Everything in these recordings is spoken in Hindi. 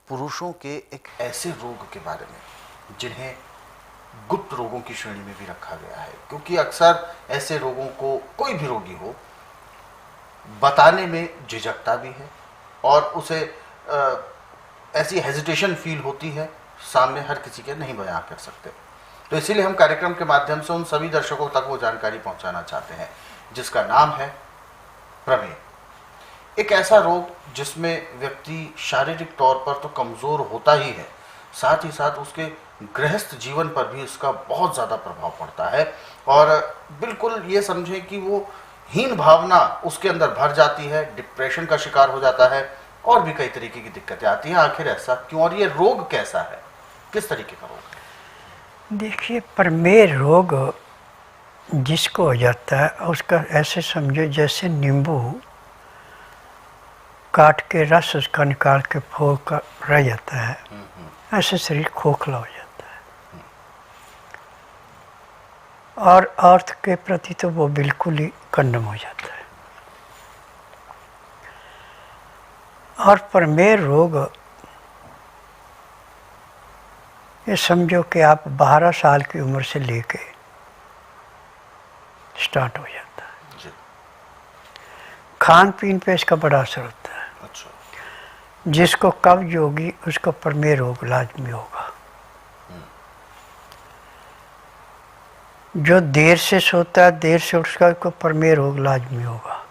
पुरुषों के एक ऐसे रोग के बारे में जिन्हें गुप्त रोगों की श्रेणी में भी रखा गया है, क्योंकि अक्सर ऐसे रोगों को कोई भी रोगी हो बताने में झिझकता भी है और उसे ऐसी हेजिटेशन फील होती है, सामने हर किसी के नहीं बयां कर सकते। तो इसीलिए हम कार्यक्रम के माध्यम से उन सभी दर्शकों तक वो जानकारी पहुंचाना चाहते हैं जिसका नाम है प्रमेह। एक ऐसा रोग जिसमें व्यक्ति शारीरिक तौर पर तो कमजोर होता ही है, साथ ही साथ उसके गृहस्थ जीवन पर भी इसका बहुत ज़्यादा प्रभाव पड़ता है और बिल्कुल ये समझें कि वो हीन भावना उसके अंदर भर जाती है, डिप्रेशन का शिकार हो जाता है और भी कई तरीके की दिक्कतें आती हैं। आखिर ऐसा क्यों और ये रोग कैसा है, किस तरीके का रोग है? देखिए, प्रमेह रोग जिसको हो जाता है उसका ऐसे समझो जैसे नींबू काट के रस उसका निकाल के फोड़ कर रह जाता है, ऐसे शरीर खोखला हो जाता है और अर्थ के प्रति तो वो बिल्कुल ही कंडम हो जाता है। और प्रमेह रोग ये समझो कि आप 12 साल की उम्र से लेके स्टार्ट हो जाता है। खान पीन पे इसका बड़ा असर होता है। अच्छा। जिसको कब्ज होगी उसको प्रमेह रोग लाजमी होगा। जो देर से सोता है, देर से उसका को प्रमेह रोग लाजमी होगा।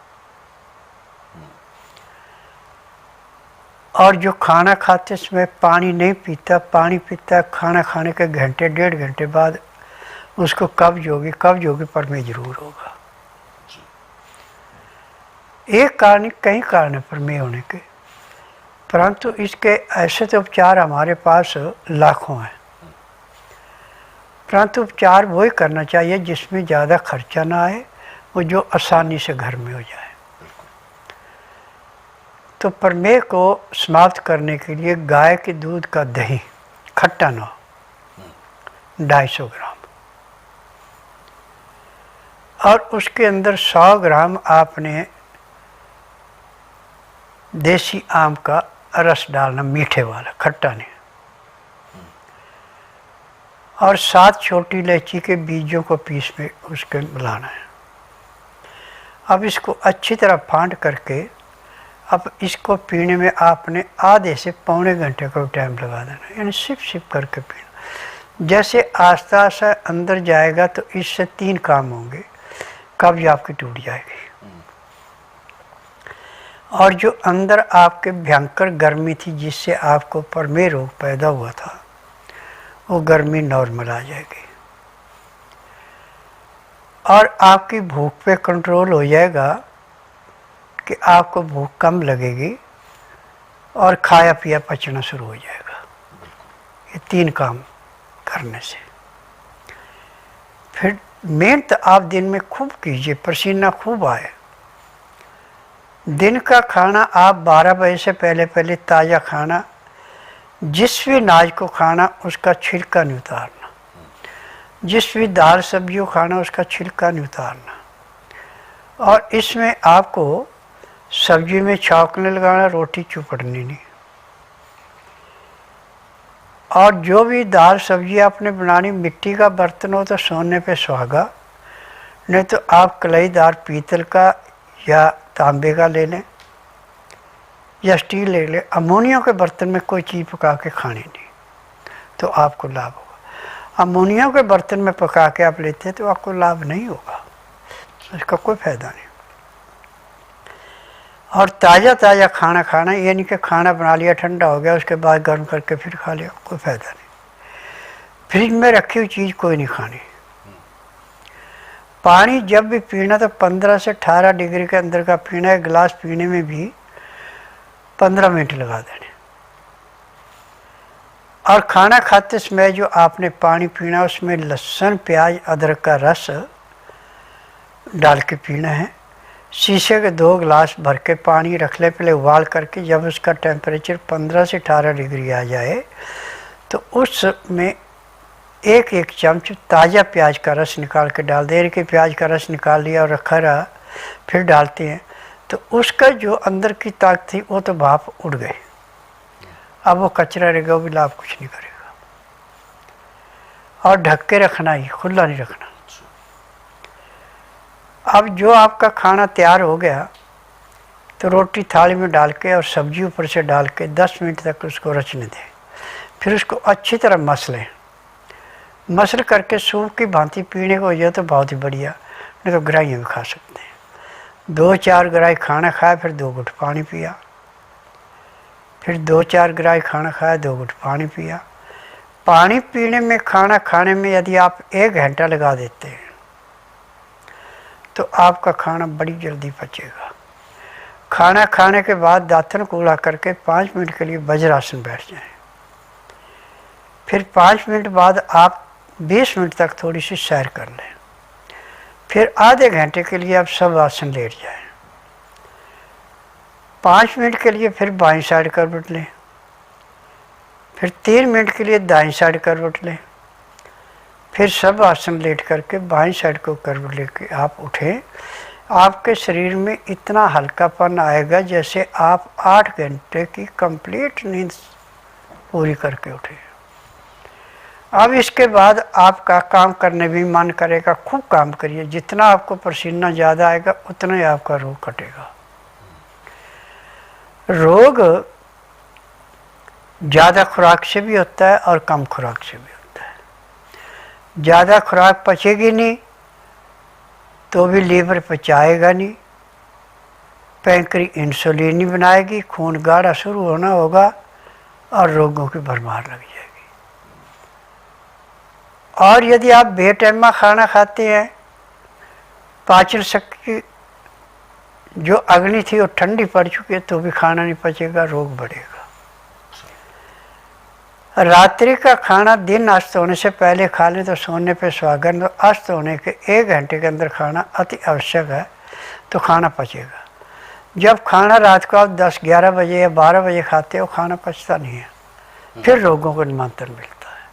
और जो खाना खाते समय पानी नहीं पीता, पानी पीता खाना खाने के घंटे 1.5 घंटे बाद उसको कब्ज होगी, प्रमेह जरूर होगा। एक कारण, कई कारण है प्रमेह होने के, परंतु इसके ऐसे तो उपचार हमारे पास लाखों हैं, परंतु उपचार वही करना चाहिए जिसमें ज़्यादा खर्चा ना आए, वो जो आसानी से घर में हो जाए। तो प्रमेह को समाप्त करने के लिए गाय के दूध का दही खट्टा ना हो 250 ग्राम, और उसके अंदर 100 ग्राम आपने देसी आम का रस डालना, मीठे वाला, खट्टा नहीं, और 7 छोटी इलायची के बीजों को पीस में उसके मिलाना है। अब इसको अच्छी तरह फांड करके अब इसको पीने में आपने आधे से पौने घंटे का टाइम लगा देना, यानी सिप सिप करके पीना। जैसे आस्ता आस्ता अंदर जाएगा तो इससे 3 काम होंगे, कब्ज आपकी टूट जाएगी और जो अंदर आपके भयंकर गर्मी थी जिससे आपको प्रमेह रोग पैदा हुआ था वो गर्मी नॉर्मल आ जाएगी और आपकी भूख पे कंट्रोल हो जाएगा कि आपको भूख कम लगेगी और खाया पिया पचना शुरू हो जाएगा। ये 3 काम करने से फिर मेहनत आप दिन में खूब कीजिए, पसीना खूब आए। दिन का खाना आप 12 बजे से पहले ताज़ा खाना, जिस भी अनाज को खाना उसका छिलका नहीं उतारना, जिस भी दाल सब्जियों खाना उसका छिलका नहीं उतारना, और इसमें आपको सब्जी में छौंक नहीं लगाना, रोटी चुपड़नी नहीं। और जो भी दाल सब्जी आपने बनानी, मिट्टी का बर्तन हो तो सोने पे सुहागा, नहीं तो आप कलईदार पीतल का या तांबे का ले लें या स्टील ले लें। अमोनिया के बर्तन में कोई चीज़ पका के खानी नहीं तो आपको लाभ होगा। अमोनिया के बर्तन में पका के आप लेते हैं तो आपको लाभ नहीं होगा, इसका कोई फायदा नहीं। और ताज़ा खाना खाना, यानी कि खाना बना लिया ठंडा हो गया उसके बाद गर्म करके फिर खा लिया, कोई फ़ायदा नहीं। फ्रिज में रखी हुई चीज़ कोई नहीं खानी। पानी जब भी पीना तो 15 से 18 डिग्री के अंदर का पीना है। गिलास पीने में भी 15 मिनट लगा देने। और खाना खाते समय जो आपने पानी पीना उसमें लहसुन प्याज अदरक का रस डाल के पीना है। शीशे के 2 गिलास भर के पानी रख ले, पहले उबाल करके जब उसका टेम्परेचर 15 से 18 डिग्री आ जाए तो उसमें एक चम्मच ताज़ा प्याज का रस निकाल के डाल दें। कि प्याज का रस निकाल लिया और रखा रहा, फिर डालते हैं तो उसका जो अंदर की ताकत थी वो तो भाप उड़ गई अब वो कचरा रहेगा, वो भी लाभ कुछ नहीं करेगा। और ढक के रखना ही, खुला नहीं रखना। अब जो आपका खाना तैयार हो गया तो रोटी थाली में डाल के और सब्जी ऊपर से डाल के 10 मिनट तक उसको रचने दें। फिर उसको अच्छी तरह मस लें। मसल करके सूप की भांति पीने को हो जाए तो बहुत ही बढ़िया, नहीं तो ग्राहियाँ भी खा सकते हैं। 2-4 ग्राही खाना खाया, फिर 2 घुट पानी पिया, फिर 2-4 ग्राही खाना खाया, 2 घुट पानी पिया। पानी पीने में, खाना खाने में यदि आप 1 घंटा लगा देते हैं तो आपका खाना बड़ी जल्दी पचेगा। खाना खाने के बाद दातन कूड़ा करके 5 मिनट के लिए वज्रासन बैठ जाएं। फिर 5 मिनट बाद आप 20 मिनट तक थोड़ी सी सैर कर लें। फिर आधे घंटे के लिए आप सब आसन लेट जाएं। 5 मिनट के लिए फिर बाईं साइड करवट लें। फिर 3 मिनट के लिए दाईं साइड करवट लें। फिर सब आसन लेट करके बाईं साइड को करवट लेके आप उठें। आपके शरीर में इतना हल्कापन आएगा जैसे आप 8 घंटे की कंप्लीट नींद पूरी करके उठे। अब इसके बाद आपका काम करने भी मन करेगा, खूब काम करिए। जितना आपको पसीना ज़्यादा आएगा उतना ही आपका रोग कटेगा। रोग ज़्यादा खुराक से भी होता है और कम खुराक से भी होता है। ज़्यादा खुराक पचेगी नहीं तो भी लीवर पचाएगा नहीं, पैंक्री इंसुलिन नहीं बनाएगी, खून गाढ़ा शुरू होना होगा और रोगों की भरमार लग जाएगी। और यदि आप बेटैमा खाना खाते हैं, पाचन शक्ति जो अग्नि थी वो ठंडी पड़ चुकी है तो भी खाना नहीं पचेगा, रोग बढ़ेगा। रात्रि का खाना दिन अस्त होने से पहले खा लें तो सोने पे सुहागन, तो अस्त होने के 1 घंटे के अंदर खाना अति आवश्यक है तो खाना पचेगा। जब खाना रात को आप 10-11 बजे या 12 बजे खाते हो, खाना पचता नहीं है, फिर रोगों को निमंत्रण मिलता है।